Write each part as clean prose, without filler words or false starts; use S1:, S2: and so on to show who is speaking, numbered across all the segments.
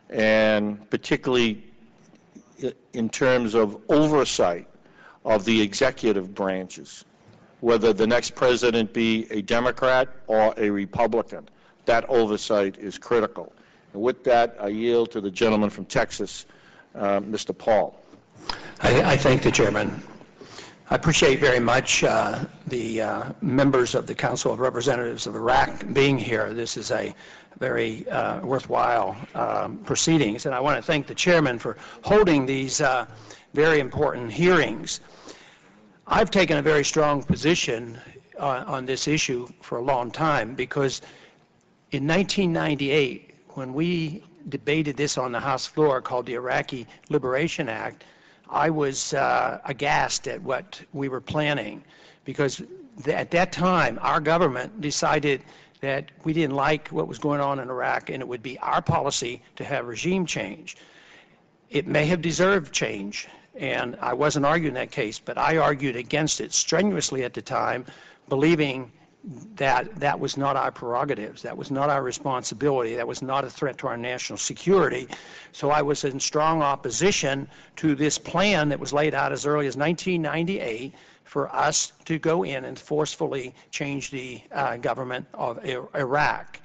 S1: and particularly in terms of oversight of the executive branches, whether the next president be a Democrat or a Republican. That oversight is critical. And with that, I yield to the gentleman from Texas, Mr. Paul.
S2: I thank the chairman. I appreciate very much the members of the Council of Representatives of Iraq being here. This is a very worthwhile proceedings, and I want to thank the chairman for holding these very important hearings. I've taken a very strong position on this issue for a long time because in 1998, when we debated this on the House floor called the Iraqi Liberation Act, I was aghast at what we were planning because at that time our government decided that we didn't like what was going on in Iraq and it would be our policy to have regime change. It may have deserved change, and I wasn't arguing that case, but I argued against it strenuously at the time, believing that that was not our prerogatives, that was not our responsibility, that was not a threat to our national security. So I was in strong opposition to this plan that was laid out as early as 1998 for us to go in and forcefully change the government of Iraq.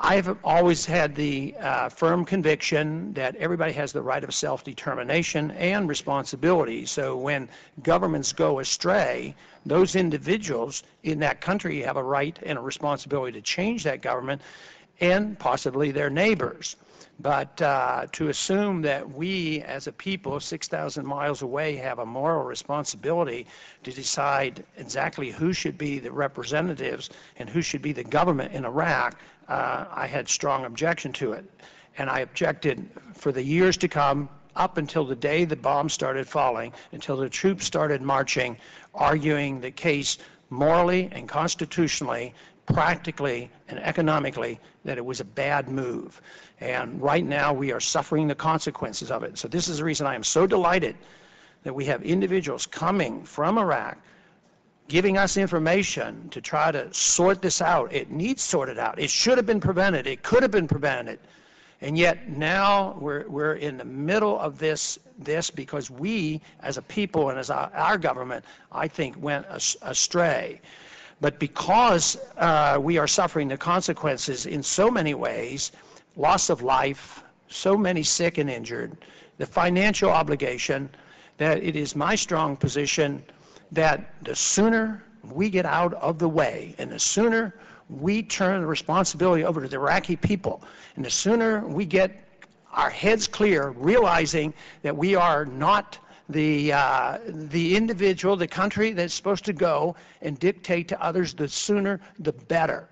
S2: I've always had the firm conviction that everybody has the right of self-determination and responsibility. So when governments go astray, those individuals in that country have a right and a responsibility to change that government and possibly their neighbors. But to assume that we as a people 6,000 miles away have a moral responsibility to decide exactly who should be the representatives and who should be the government in Iraq, I had strong objection to it. And I objected for the years to come up until the day the bombs started falling, until the troops started marching, arguing the case morally and constitutionally, practically and economically, that it was a bad move. And right now we are suffering the consequences of it. So this is the reason I am so delighted that we have individuals coming from Iraq giving us information to try to sort this out. It needs sorted out. It should have been prevented. It could have been prevented. And yet now we're in the middle of this because we as a people and as our government, I think, went astray. But because we are suffering the consequences in so many ways, loss of life, so many sick and injured, the financial obligation, that it is my strong position that the sooner we get out of the way and the sooner we turn the responsibility over to the Iraqi people and the sooner we get our heads clear, realizing that we are not the individual, the country that's supposed to go and dictate to others, the sooner the better.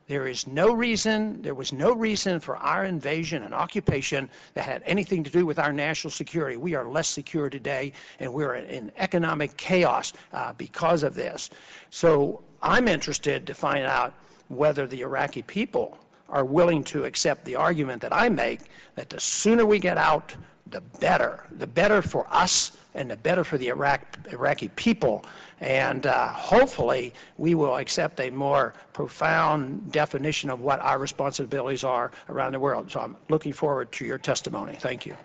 S2: There was no reason for our invasion and occupation that had anything to do with our national security. We are less secure today, and we're in economic chaos because of this. So I'm interested to find out whether the Iraqi people are willing to accept the argument that I make, that the sooner we get out, the better for us and the better for the Iraqi people. And hopefully we will accept a more profound definition of what our responsibilities are around the world. So I'm looking forward to your testimony. Thank you.